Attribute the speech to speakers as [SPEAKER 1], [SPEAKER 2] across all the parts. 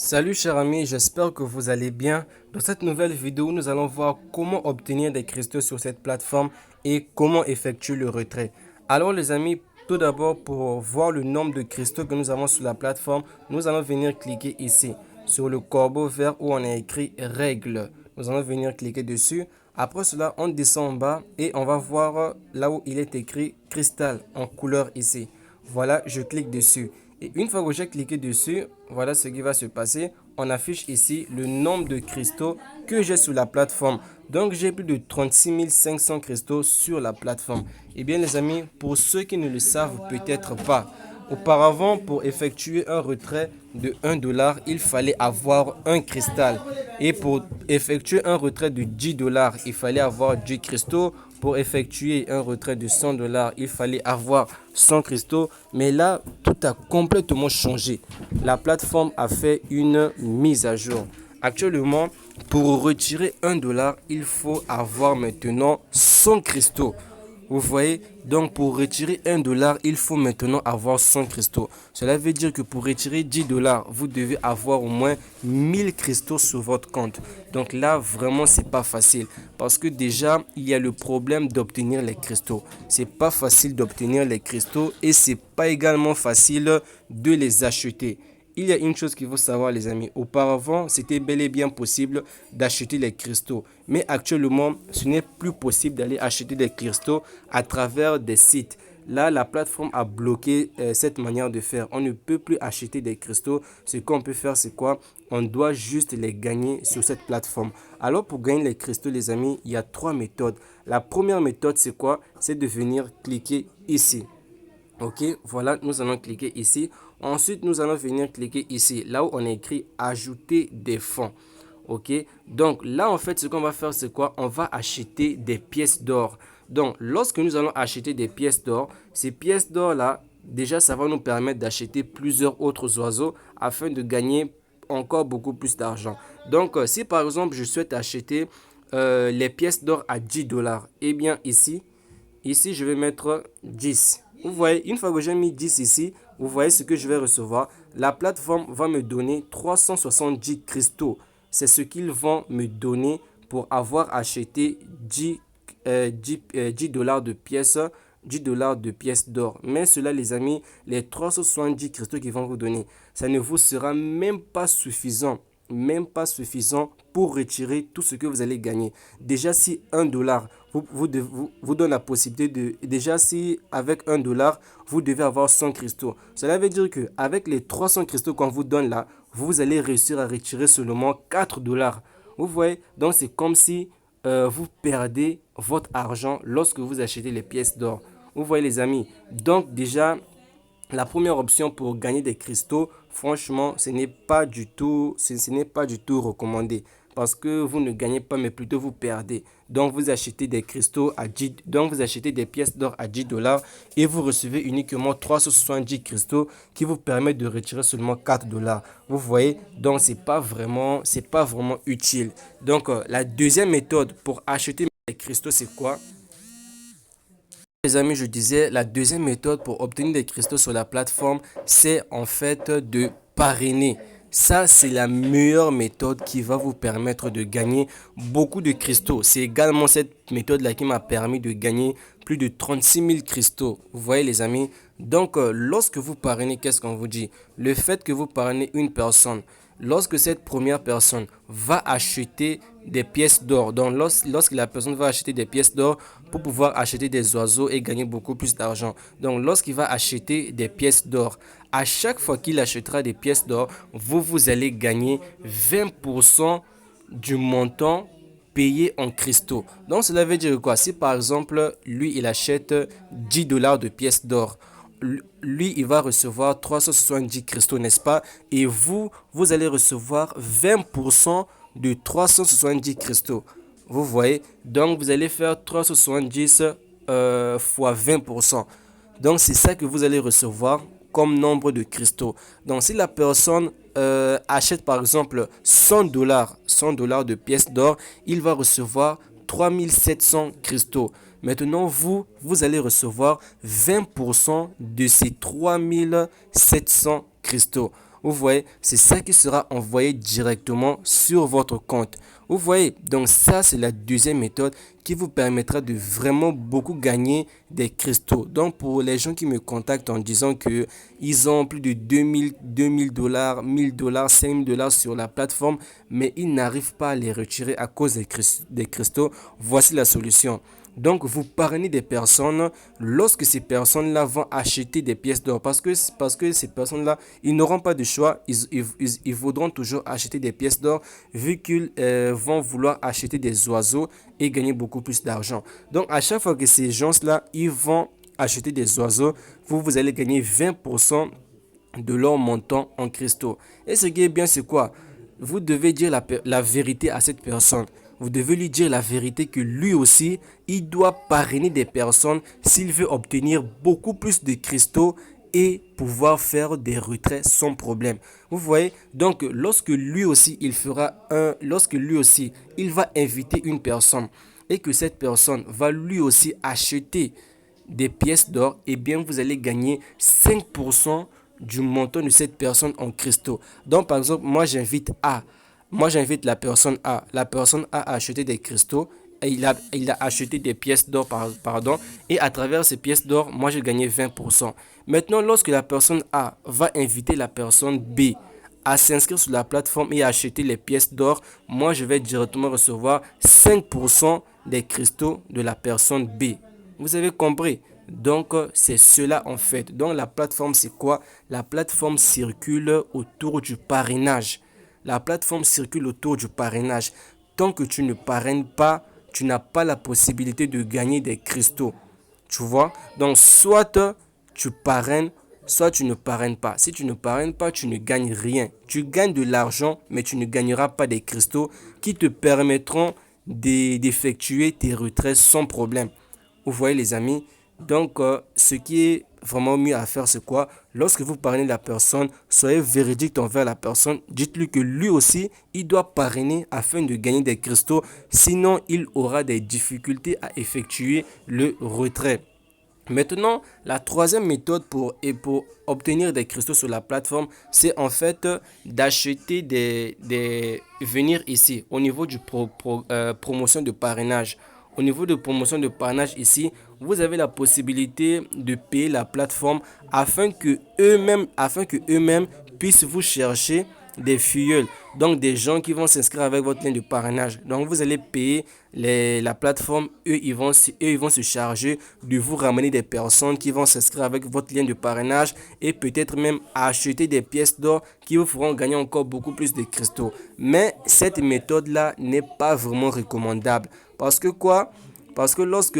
[SPEAKER 1] Salut chers amis, j'espère que vous allez bien. Dans cette nouvelle vidéo, nous allons voir comment obtenir des cristaux sur cette plateforme et comment effectuer le retrait. Alors les amis, tout d'abord pour voir le nombre de cristaux que nous avons sur la plateforme, nous allons venir cliquer ici sur le corbeau vert où on a écrit règles. Nous allons venir cliquer dessus. Après cela, on descend en bas et on va voir là où il est écrit cristal en couleur ici. Voilà, je clique dessus. Et une fois que j'ai cliqué dessus, voilà ce qui va se passer. On affiche ici le nombre de cristaux que j'ai sur la plateforme. Donc j'ai plus de 36 500 cristaux sur la plateforme. Eh bien les amis, pour ceux qui ne le savent peut-être pas, auparavant pour effectuer un retrait de 1 $, il fallait avoir un cristal. Et pour effectuer un retrait de 10 $, il fallait avoir 10 cristaux. Pour effectuer un retrait de 100 $, il fallait avoir 100 cristaux. Mais là, tout a complètement changé. La plateforme a fait une mise à jour. Actuellement, pour retirer 1 $, il faut avoir maintenant 100 cristaux. Vous voyez, donc pour retirer 1 $, il faut maintenant avoir 100 cristaux. Cela veut dire que pour retirer 10 $, vous devez avoir au moins 1000 cristaux sur votre compte. Donc là, vraiment, c'est pas facile. Parce que déjà, il y a le problème d'obtenir les cristaux. C'est pas facile d'obtenir les cristaux et c'est pas également facile de les acheter. Il y a une chose qu'il faut savoir les amis, auparavant c'était bel et bien possible d'acheter les cristaux, mais actuellement ce n'est plus possible d'aller acheter des cristaux à travers des sites. Là la plateforme a bloqué cette manière de faire, on ne peut plus acheter des cristaux, ce qu'on peut faire c'est quoi? On doit juste les gagner sur cette plateforme. Alors pour gagner les cristaux les amis, il y a trois méthodes. La première méthode c'est quoi? C'est de venir cliquer ici. Ok, voilà, nous allons cliquer ici. Ensuite, nous allons venir cliquer ici, là où on a écrit ajouter des fonds. Ok, donc là, en fait, ce qu'on va faire, c'est quoi? On va acheter des pièces d'or. Donc, lorsque nous allons acheter des pièces d'or, ces pièces d'or-là, déjà, ça va nous permettre d'acheter plusieurs autres oiseaux afin de gagner encore beaucoup plus d'argent. Donc, si par exemple, je souhaite acheter les pièces d'or à 10 $, eh bien, ici, je vais mettre 10. Vous voyez, une fois que j'ai mis 10 ici, vous voyez ce que je vais recevoir. La plateforme va me donner 370 cristaux. C'est ce qu'ils vont me donner pour avoir acheté 10 $ de pièces, 10 $ de pièces d'or. Mais cela, les amis, les 370 cristaux qu'ils vont vous donner, ça ne vous sera même pas suffisant. Même pas suffisant pour retirer tout ce que vous allez gagner. Déjà, si 1 $ vous donne la possibilité de... Déjà, si avec 1 $, vous devez avoir 100 cristaux. Cela veut dire que avec les 300 cristaux qu'on vous donne là, vous allez réussir à retirer seulement 4 $. Vous voyez? Donc, c'est comme si vous perdez votre argent lorsque vous achetez les pièces d'or. Vous voyez les amis? Donc, déjà, la première option pour gagner des cristaux, franchement, ce n'est pas du tout recommandé parce que vous ne gagnez pas mais plutôt vous perdez. Donc vous achetez des cristaux à 10, donc vous achetez des pièces d'or à 10 $ et vous recevez uniquement 370 cristaux qui vous permettent de retirer seulement 4 $. Vous voyez, donc c'est pas vraiment utile. Donc la deuxième méthode pour acheter des cristaux, c'est quoi? Les amis, je disais, la deuxième méthode pour obtenir des cristaux sur la plateforme, c'est en fait de parrainer. Ça, c'est la meilleure méthode qui va vous permettre de gagner beaucoup de cristaux. C'est également cette méthode-là qui m'a permis de gagner plus de 36 000 cristaux. Vous voyez les amis? Donc, lorsque vous parrainez, qu'est-ce qu'on vous dit? Le fait que vous parrainez une personne, lorsque cette première personne va acheter des pièces d'or, donc lorsque la personne va acheter des pièces d'or pour pouvoir acheter des oiseaux et gagner beaucoup plus d'argent. Donc lorsqu'il va acheter des pièces d'or, à chaque fois qu'il achètera des pièces d'or, vous allez gagner 20% du montant payé en cristaux. Donc cela veut dire quoi? Si par exemple, lui, il achète 10 $ de pièces d'or, lui, il va recevoir 370 cristaux, n'est-ce pas? Et vous allez recevoir 20% de 370 cristaux. Vous voyez? Donc, vous allez faire 370 fois 20%. Donc, c'est ça que vous allez recevoir comme nombre de cristaux. Donc, si la personne achète par exemple 100 $, de pièces d'or, il va recevoir 3700 cristaux. Maintenant, vous allez recevoir 20% de ces 3700 cristaux. Vous voyez, c'est ça qui sera envoyé directement sur votre compte. Vous voyez, donc ça c'est la deuxième méthode qui vous permettra de vraiment beaucoup gagner des cristaux. Donc pour les gens qui me contactent en disant que ils ont plus de 2000 dollars, 1000 dollars, 5000 dollars sur la plateforme, mais ils n'arrivent pas à les retirer à cause des cristaux, voici la solution. Donc, vous parrainez des personnes lorsque ces personnes-là vont acheter des pièces d'or. Parce que ces personnes-là, ils n'auront pas de choix. Ils voudront toujours acheter des pièces d'or vu qu'ils vont vouloir acheter des oiseaux et gagner beaucoup plus d'argent. Donc, à chaque fois que ces gens-là, ils vont acheter des oiseaux, vous allez gagner 20% de leur montant en cristaux. Et ce qui est bien, c'est quoi? Vous devez dire la vérité à cette personne. Vous devez lui dire la vérité que lui aussi, il doit parrainer des personnes s'il veut obtenir beaucoup plus de cristaux et pouvoir faire des retraits sans problème. Vous voyez, donc lorsque lui aussi il va inviter une personne et que cette personne va lui aussi acheter des pièces d'or, et bien vous allez gagner 5% du montant de cette personne en cristaux. Donc par exemple, moi j'invite la personne A. La personne A a acheté des cristaux et il a acheté des pièces d'or, pardon, et à travers ces pièces d'or, moi j'ai gagné 20%. Maintenant, lorsque la personne A va inviter la personne B à s'inscrire sur la plateforme et à acheter les pièces d'or, moi je vais directement recevoir 5% des cristaux de la personne B. Vous avez compris? Donc, c'est cela en fait. Donc, la plateforme, c'est quoi? La plateforme circule autour du parrainage. La plateforme circule autour du parrainage. Tant que tu ne parraines pas, tu n'as pas la possibilité de gagner des cristaux. Tu vois? Donc, soit tu parraines, soit tu ne parraines pas. Si tu ne parraines pas, tu ne gagnes rien. Tu gagnes de l'argent, mais tu ne gagneras pas des cristaux qui te permettront d'effectuer tes retraits sans problème. Vous voyez les amis, donc ce qui est vraiment mieux à faire, c'est quoi? Lorsque vous parrainez la personne, soyez véridique envers la personne. Dites-lui que lui aussi, il doit parrainer afin de gagner des cristaux. Sinon, il aura des difficultés à effectuer le retrait. Maintenant, la troisième méthode pour obtenir des cristaux sur la plateforme, c'est en fait d'acheter venir ici au niveau du promotion de parrainage. Au niveau de promotion de parrainage ici, vous avez la possibilité de payer la plateforme afin que eux-mêmes puissent vous chercher des filleuls, donc des gens qui vont s'inscrire avec votre lien de parrainage. Donc vous allez payer la plateforme, eux ils vont se charger de vous ramener des personnes qui vont s'inscrire avec votre lien de parrainage et peut-être même acheter des pièces d'or qui vous feront gagner encore beaucoup plus de cristaux. Mais cette méthode-là n'est pas vraiment recommandable. Parce que quoi? Parce que lorsque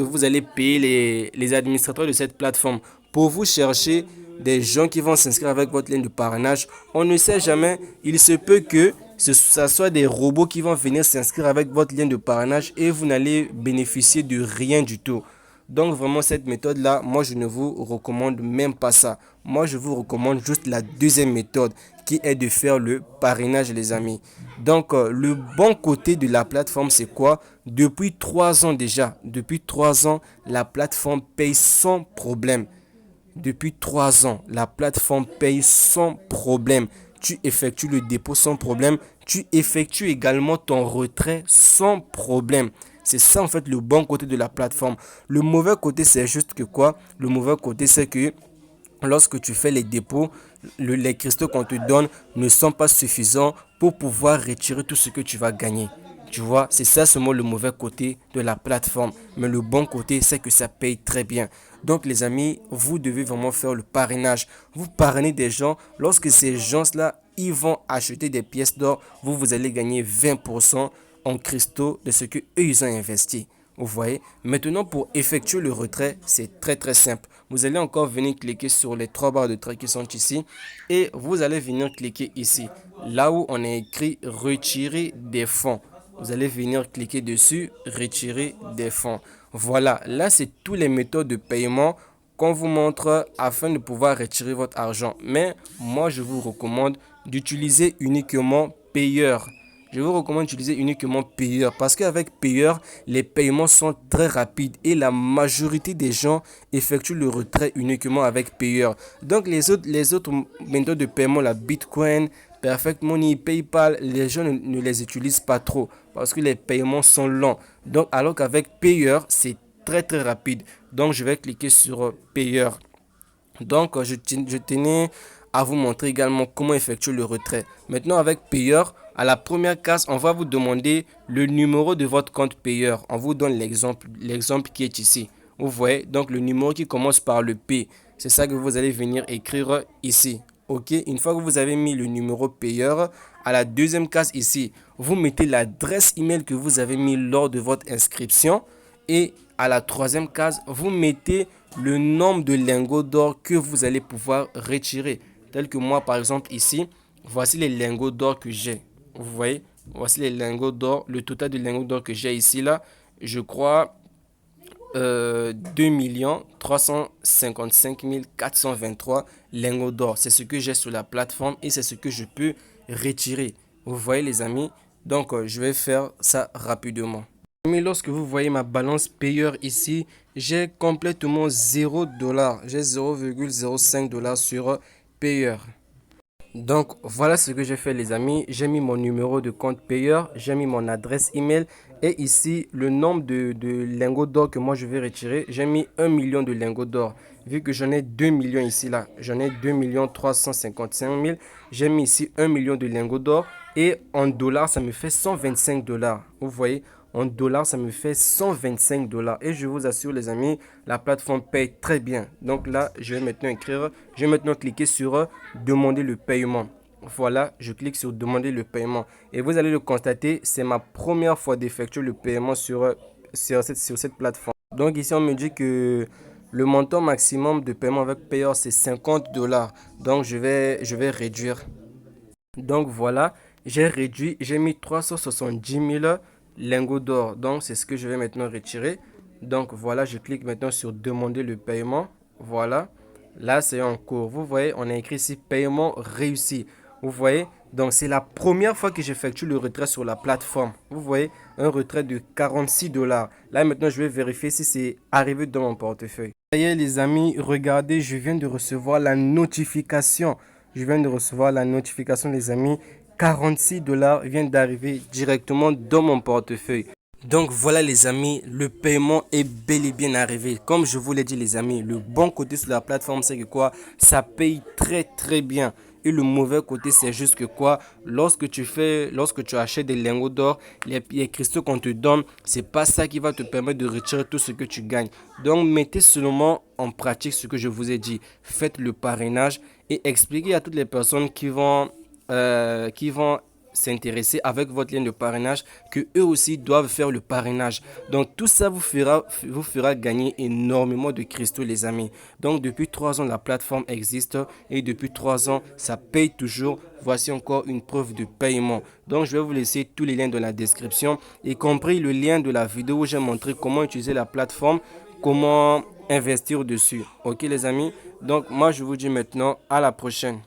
[SPEAKER 1] vous allez payer les administrateurs de cette plateforme pour vous chercher des gens qui vont s'inscrire avec votre ligne de parrainage, on ne sait jamais, il se peut que ça soit des robots qui vont venir s'inscrire avec votre lien de parrainage et vous n'allez bénéficier de rien du tout. Donc vraiment cette méthode-là, moi je ne vous recommande même pas ça. Moi je vous recommande juste la deuxième méthode qui est de faire le parrainage les amis. Donc le bon côté de la plateforme c'est quoi? Depuis 3 ans déjà, depuis 3 ans, la plateforme paye sans problème. Depuis 3 ans, la plateforme paye sans problème. Tu effectues le dépôt sans problème. Tu effectues également ton retrait sans problème. C'est ça en fait le bon côté de la plateforme. Le mauvais côté c'est juste que quoi? Le mauvais côté c'est que lorsque tu fais les dépôts, les cristaux qu'on te donne ne sont pas suffisants pour pouvoir retirer tout ce que tu vas gagner. Tu vois, c'est ça seulement le mauvais côté de la plateforme. Mais le bon côté, c'est que ça paye très bien. Donc les amis, vous devez vraiment faire le parrainage. Vous parrainez des gens. Lorsque ces gens-là, ils vont acheter des pièces d'or, vous allez gagner 20% en cristaux de ce que eux ils ont investi. Vous voyez? Maintenant, pour effectuer le retrait, c'est très très simple. Vous allez encore venir cliquer sur les 3 barres de trait qui sont ici et vous allez venir cliquer ici, là où on a écrit retirer des fonds. Vous allez venir cliquer dessus, retirer des fonds. Voilà, là c'est toutes les méthodes de paiement qu'on vous montre afin de pouvoir retirer votre argent. Mais moi je vous recommande d'utiliser uniquement Payeur. je vous recommande d'utiliser uniquement Payeur parce qu'avec Payeur, les paiements sont très rapides et la majorité des gens effectuent le retrait uniquement avec Payeur. Donc les autres méthodes de paiement, la Bitcoin, Perfect Money, PayPal, les gens ne les utilisent pas trop parce que les paiements sont lents. Donc alors qu'avec Payeur, c'est très rapide. Donc je vais cliquer sur Payeur. Donc, je tenais à vous montrer également comment effectuer le retrait. Maintenant, avec Payeur, à la première case, on va vous demander le numéro de votre compte Payeur. On vous donne l'exemple qui est ici. Vous voyez, donc le numéro qui commence par le P. C'est ça que vous allez venir écrire ici. Ok, une fois que vous avez mis le numéro Payeur, à la deuxième case ici, vous mettez l'adresse email que vous avez mis lors de votre inscription. Et à la troisième case, vous mettez le nombre de lingots d'or que vous allez pouvoir retirer. Tel que moi, par exemple, ici, voici les lingots d'or que j'ai. Vous voyez, voici les lingots d'or, le total de lingots d'or que j'ai ici, là, je crois 2 355 423 lingots d'or. C'est ce que j'ai sur la plateforme et c'est ce que je peux retirer. Vous voyez les amis, donc je vais faire ça rapidement. Mais lorsque vous voyez ma balance payeur ici, j'ai complètement 0 $. J'ai 0,05 $ sur payeur. Donc voilà ce que j'ai fait les amis. J'ai mis mon numéro de compte payeur, j'ai mis mon adresse email et ici le nombre de lingots d'or que moi je vais retirer. J'ai mis 1 million de lingots d'or. Vu que j'en ai 2 millions ici là, j'en ai 2 355 000. J'ai mis ici 1 million de lingots d'or et en dollars ça me fait 125 $. Vous voyez, en dollars, ça me fait 125 $. Et je vous assure, les amis, la plateforme paye très bien. Donc là, je vais maintenant cliquer sur demander le paiement. Voilà, je clique sur demander le paiement. Et vous allez le constater, c'est ma première fois d'effectuer le paiement sur cette plateforme. Donc ici, on me dit que le montant maximum de paiement avec Payor, c'est 50 $. Donc je vais réduire. Donc voilà, j'ai réduit, j'ai mis 370 000 lingots d'or. Donc c'est ce que je vais maintenant retirer. Donc voilà, je clique maintenant sur demander le paiement. Voilà, là c'est en cours. Vous voyez, on a écrit ici paiement réussi. Vous voyez, donc c'est la première fois que j'effectue le retrait sur la plateforme. Vous voyez, un retrait de 46 $. Là maintenant, je vais vérifier si c'est arrivé dans mon portefeuille. Ça y est les amis, regardez, je viens de recevoir la notification. Je viens de recevoir la notification les amis. 46 $ viennent d'arriver directement dans mon portefeuille. Donc voilà les amis, le paiement est bel et bien arrivé. Comme je vous l'ai dit les amis, le bon côté sur la plateforme c'est que quoi, ça paye très bien. Et le mauvais côté c'est juste que quoi, lorsque tu achètes des lingots d'or, les cristaux qu'on te donne, c'est pas ça qui va te permettre de retirer tout ce que tu gagnes. Donc mettez seulement en pratique ce que je vous ai dit. Faites le parrainage et expliquez à toutes les personnes qui vont s'intéresser avec votre lien de parrainage que eux aussi doivent faire le parrainage. Donc tout ça vous fera gagner énormément de cristaux les amis. Donc depuis 3 ans la plateforme existe et depuis 3 ans ça paye toujours. Voici encore une preuve de paiement. Donc je vais vous laisser tous les liens dans la description, y compris le lien de la vidéo où j'ai montré comment utiliser la plateforme, comment investir dessus. Ok les amis, donc moi je vous dis maintenant à la prochaine.